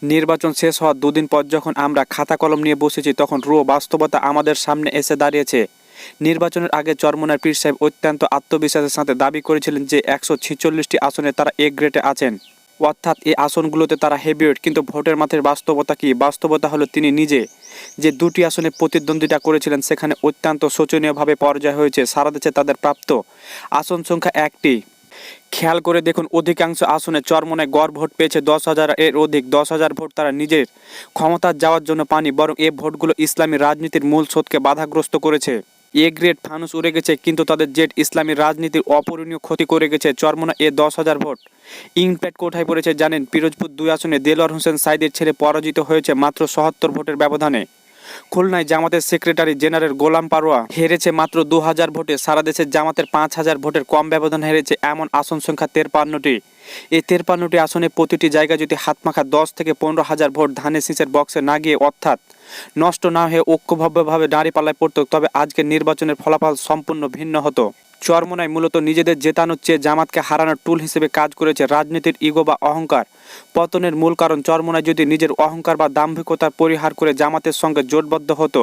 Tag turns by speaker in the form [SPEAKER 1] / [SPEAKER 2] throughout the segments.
[SPEAKER 1] নির্বাচন শেষ হওয়ার দুদিন পর যখন আমরা খাতা কলম নিয়ে বসেছি তখন বাস্তবতা আমাদের সামনে এসে দাঁড়িয়েছে। নির্বাচনের আগে চরমোনাই পীর সাহেব অত্যন্ত আত্মবিশ্বাসের সাথে দাবি করেছিলেন যে 146টি আসনে তারা এ গ্রেডে আছেন, অর্থাৎ এই আসনগুলোতে তারা হেভিওয়েট। কিন্তু ভোটের মাঠের বাস্তবতা কি? বাস্তবতা হলো তিনি নিজে যে দুটি আসনে প্রতিদ্বন্দ্বিতা করেছিলেন সেখানে অত্যন্ত শোচনীয়ভাবে পরাজয় হয়েছে। সারা দেশে তাদের প্রাপ্ত আসন সংখ্যা একটি। খেয়াল করে দেখুন, অধিকাংশ আসনে চরমোনাই গড় ভোট পেয়েছে 10,000 এর অধিক। 10,000 ভোট তারা নিজের ক্ষমতা যাওয়ার জন্য পানি, বরং এ ভোটগুলো ইসলামী রাজনীতির মূল স্রোতকে বাধাগ্রস্ত করেছে। এ গ্রেড ফানুস উড়ে গেছে, কিন্তু তাদের জেট ইসলামী রাজনীতির অপূরণীয় ক্ষতি করে গেছে। চরমোনাই এ 10,000 ভোট ইম্প্যাক্ট কোথায় পড়েছে জানেন? পিরোজপুর 2 আসনে দেলোয়ার হোসেন সাইদের ছেলে পরাজিত হয়েছে মাত্র 77 ভোটের ব্যবধানে। খুলনায় জামাতের সেক্রেটারি জেনারেল গোলাম পারোয়া হেরেছে মাত্র 2000 ভোটে। সারা দেশে জামাতের 5000 ভোটের কম ব্যবধান হেরেছে এমন আসন সংখ্যা 53টি। এই 53টি আসনে প্রতিটি জায়গায় যদি হাতমাখা 10 থেকে 15,000 ভোট ধানের শীষের বক্সে না গিয়ে, অর্থাৎ নষ্ট না হয়ে ঐক্যবদ্ধভাবে দাঁড়িপাল্লায় পড়ত, তবে আজকের নির্বাচনের ফলাফল সম্পূর্ণ ভিন্ন হতো। চরমোনাই মূলত নিজেদের জেতানোর চেয়ে জামাতকে হারানোর টুল হিসেবে কাজ করেছে। রাজনীতির ইগো বা অহংকার পতনের মূল কারণ। চরমোনাই যদি নিজের অহংকার বা দাম্ভিকতার পরিহার করে জামাতের সঙ্গে জোটবদ্ধ হতো,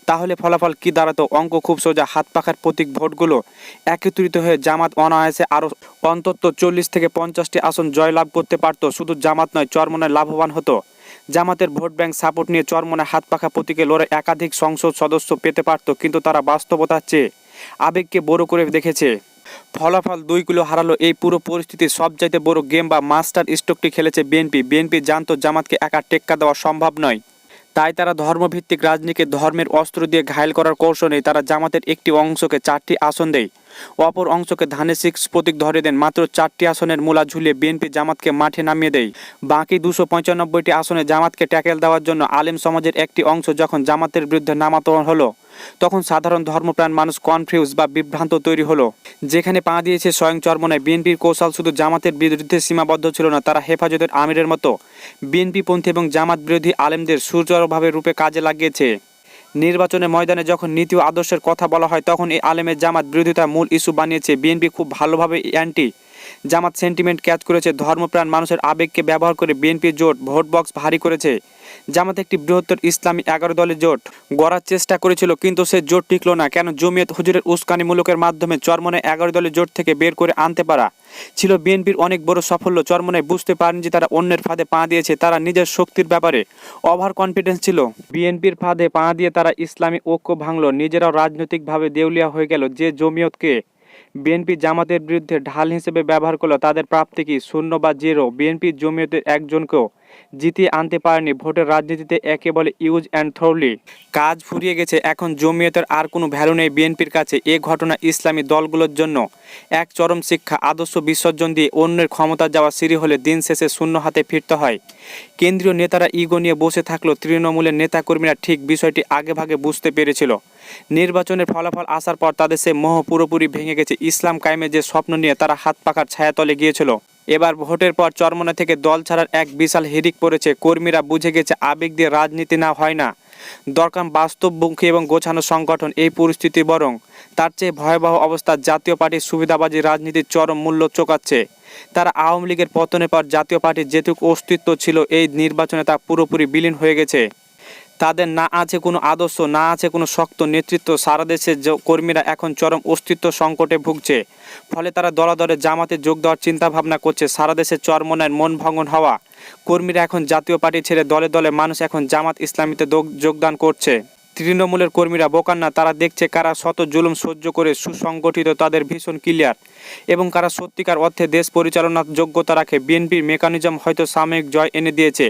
[SPEAKER 1] তাহলে ফলাফল কি দাঁড়াতো? অঙ্ক খুব সোজা। হাত পাখার প্রতীক ভোটগুলো একত্রিত হয়ে জামাত অনায়াসে আরও অন্তত 40 থেকে 50টি আসন জয়লাভ করতে পারত। শুধু জামাত নয়, চরমোনাই লাভবান হতো। জামাতের ভোট ব্যাংক সাপোর্ট নিয়ে চরমোনাই হাত পাখা প্রতীকে লড়ে একাধিক সংসদ সদস্য পেতে পারত, কিন্তু তারা বাস্তবতার চেয়ে আবেগকে বড় করে দেখেছে। ফলাফল 2 কিলো হারালো। এই পুরো পরিস্থিতির সবচাইতে বড় গেম বা মাস্টার স্ট্রোকটি খেলেছে বিএনপি। বিএনপি জানতো জামাতকে একা টেক্কা দেওয়া সম্ভব নয়, তাই তারা ধর্মভিত্তিক রাজনীতিকে ধর্মের অস্ত্র দিয়ে ঘায়েল করার কৌশলে তারা জামাতের একটি অংশকে 4টি আসন দেয়, অপর অংশকে ধানের শীষ প্রতীক ধরে দেন। মাত্র 4টি আসনের মূলা ঝুলিয়ে বিএনপি জামাতকে মাঠে নামিয়ে দেয়। বাকি 295টি আসনে জামাতকে ট্যাকেল দেওয়ার জন্য আলেম সমাজের একটি অংশ যখন জামাতের বিরুদ্ধে নামাতো হলো, তখন সাধারণ ধর্মপ্রাণ মানুষ কনফিউজ বা বিভ্রান্ত তৈরি হলো। যেখানে পা দিয়েছে স্বয়ং চরমোনাই, বিএনপির কৌশল শুধু জামাতের বিরুদ্ধে সীমাবদ্ধ ছিল না, তারা হেফাজতের আমিরের মতো বিএনপিপন্থী এবং জামাত বিরোধী আলেমদের সুচারুভাবে রূপে কাজে লাগিয়েছে। নির্বাচনের ময়দানে যখন নীতি ও আদর্শের কথা বলা হয়, তখন এই আলেমের জামাত বিরোধিতা মূল ইস্যু বানিয়েছে। বিএনপি খুব ভালোভাবে অ্যান্টি জামাত সেন্টিমেন্ট ক্যাচ করেছে। ধর্মপ্রাণ মানুষের আবেগকে ব্যবহার করে বিএনপি জোট ভোট বক্স ভারী করেছে। জামাত একটি বৃহত্তর ইসলামী 11 দলের জোট গড়ার চেষ্টা করেছিল, কিন্তু সে জোট টিকল না। কেন? জমিয়ত হুজুরের উস্কানিমূলকের মাধ্যমে চরমোনাই 11 দলের জোট থেকে বের করে আনতে পারা ছিল বিএনপির অনেক বড় সাফল্য। চরমোনাই বুঝতে পারেন যে তারা অন্যের ফাঁদে পা দিয়েছে। তারা নিজের শক্তির ব্যাপারে ওভার কনফিডেন্স ছিল। বিএনপির ফাঁদে পা দিয়ে তারা ইসলামী ঐক্য ভাঙল, নিজেরাও রাজনৈতিকভাবে দেউলিয়া হয়ে গেল। যে জমিয়তকে বিএনপি জামাতের বিরুদ্ধে ঢাল হিসেবে ব্যবহার করলো, তাদের প্রাপ্তি কি? 0 বা 0। বিএনপি জমিয়তের একজনকেও জিতিয়ে আনতে পারেনি। ভোটের রাজনীতিতে একে বলে ইউজ অ্যান্ড থ্রোলি। কাজ ফুরিয়ে গেছে। এখন জমিয়তের আর কোনো ভ্যালু নেই বিএনপির কাছে। এ ঘটনা ইসলামী দলগুলোর জন্য এক চরম শিক্ষা। আদর্শ বিসর্জন দিয়ে অন্যের ক্ষমতা যাওয়া সিঁড়ি হলে দিন শেষে শূন্য হাতে ফিরতে হয়। কেন্দ্রীয় নেতারা ইগো নিয়ে বসে থাকলেও তৃণমূলের নেতাকর্মীরা ঠিক বিষয়টি আগেভাগে বুঝতে পেরেছিল। নির্বাচনের ফলাফল আসার পর তাদের সে মোহ পুরোপুরি ভেঙে গেছে। ইসলাম কায়েমের যে স্বপ্ন নিয়ে তারা হাত পাখার ছায়াতলে গিয়েছিল, এবার ভোটের পর চরমোনাই থেকে দল ছাড়ার এক বিশাল হিড়িক পড়েছে। কর্মীরা বুঝে গেছে আবেগ দিয়ে রাজনীতি না হয় না, দরকার বাস্তবমুখী এবং গোছানো সংগঠন। এই পরিস্থিতি বরং তার চেয়ে ভয়াবহ অবস্থা। জাতীয় পার্টির সুবিধাবাজি রাজনীতির চরম মূল্য চোকাচ্ছে। তারা আওয়ামী লীগের পতনের পর জাতীয় পার্টির যেটুকু অস্তিত্ব ছিল এই নির্বাচনে তা পুরোপুরি বিলীন হয়ে গেছে। তাদের না আছে কোনো আদর্শ, না আছে কোনো শক্ত নেতৃত্ব। সারা দেশের কর্মীরা এখন চরম অস্তিত্ব সংকটে ভুগছে। ফলে তারা দলে দলে জামাতে যোগ দেওয়ার চিন্তা ভাবনা করছে। সারা দেশে চরমোনাইয়ের মন ভাঙন হওয়া কর্মীরা এখন জাতীয় পার্টি ছেড়ে দলে দলে মানুষ এখন জামাত ইসলামীতে যোগদান করছে। তৃণমূলের কর্মীরা বোকার না, তারা দেখছে কারা শত জুলুম সহ্য করে সুসংগঠিত, তাদের ভীষণ ক্লিয়ার, এবং কারা সত্যিকার অর্থে দেশ পরিচালনার যোগ্যতা রাখে। বিএনপির মেকানিজম হয়তো সাময়িক জয় এনে দিয়েছে,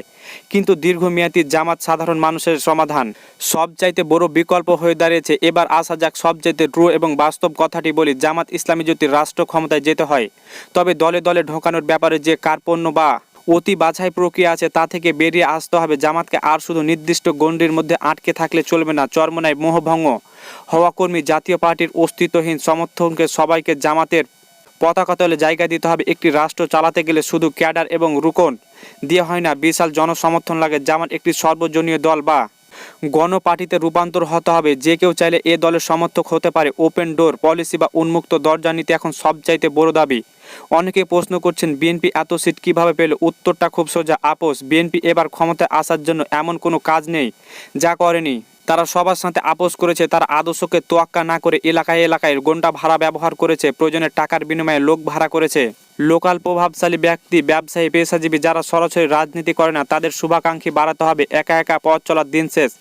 [SPEAKER 1] কিন্তু দীর্ঘমেয়াদী জামাত সাধারণ মানুষের সমাধান সবচাইতে বড় বিকল্প হয়ে দাঁড়িয়েছে। এবার আসা যাক সবচাইতে ট্রু এবং বাস্তব কথাটি বলি। জামাত ইসলামী যদি রাষ্ট্র ক্ষমতায় যেতে হয়, তবে দলে দলে ঢোকানোর ব্যাপারে যে কার্পণ্য বা অতি বাছাই প্রক্রিয়া আছে তা থেকে বেরিয়ে আসতে হবে। জামাতকে আর শুধু নির্দিষ্ট গণ্ডির মধ্যে আটকে থাকলে চলবে না। চরমোনাই মোহভঙ্গ হওয়া কর্মী জাতীয় পার্টির অস্তিত্বহীন সমর্থনকে সবাইকে জামাতের পতাকা তলে জায়গা দিতে হবে। একটি রাষ্ট্র চালাতে গেলে শুধু ক্যাডার এবং রুকন দিয়ে হয় না, বিশাল জনসমর্থন লাগে। জামাত একটি সর্বজনীয় দল বা গণপার্টিতে রূপান্তর হতে হবে। যে কেউ চাইলে এ দলের সমর্থক হতে পারে। ওপেন ডোর পলিসি বা উন্মুক্ত দরজা নীতি এখন সবচাইতে বড় দাবি। অনেকে প্রশ্ন করছেন বিএনপি এত সিট কিভাবে পেল? উত্তরটা খুব সোজা, আপোস। বিএনপি এবার ক্ষমতায় আসার জন্য এমন কোনো কাজ নেই যা করেনি। তারা সবার সাথে আপোস করেছে। তারা আদর্শকে তোয়াক্কা না করে এলাকায় এলাকায় গন্ডা ভাড়া ব্যবহার করেছে, প্রয়োজনে টাকার বিনিময়ে লোক ভাড়া করেছে। লোকাল প্রভাবশালী ব্যক্তি, ব্যবসায়ী, পেশাজীবী যারা সরাসরি রাজনীতি করে না, তাদের শুভাকাঙ্ক্ষী বাড়াতে হবে। একা একা পথ চলার দিন শেষ।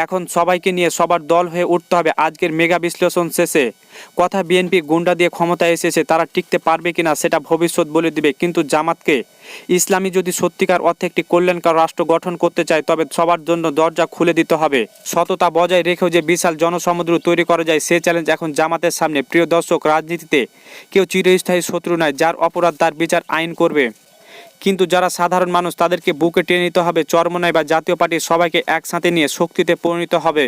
[SPEAKER 1] এখন সবাইকে নিয়ে সবার দল হয়ে উঠতে হবে। আজকের মেগা বিশ্লেষণ শেষে কথা, বিএনপি গুন্ডা দিয়ে ক্ষমতায় এসেছে, তারা টিকতে পারবে কিনা সেটা ভবিষ্যৎ বলে দিবে। কিন্তু জামাতকে ইসলামী যদি সত্যিকার অর্থে একটি কল্যাণকর রাষ্ট্র গঠন করতে চায়, তবে সবার জন্য দরজা খুলে দিতে হবে। সততা বজায় রেখেও যে বিশাল জনসমুদ্র তৈরি করা যায়, সে চ্যালেঞ্জ এখন জামাতের সামনে। প্রিয় দর্শক, রাজনীতিতে কেউ চিরস্থায়ী শত্রু নয়। যার অপরাধ তার বিচার আইন করবে, কিন্তু যারা সাধারণ মানুষ তাদেরকে বুকে টেনে নিতে হবে। চরমোনাই বা জাতীয় পার্টির সবাইকে একসাথে নিয়ে শক্তিতে পরিণত হবে।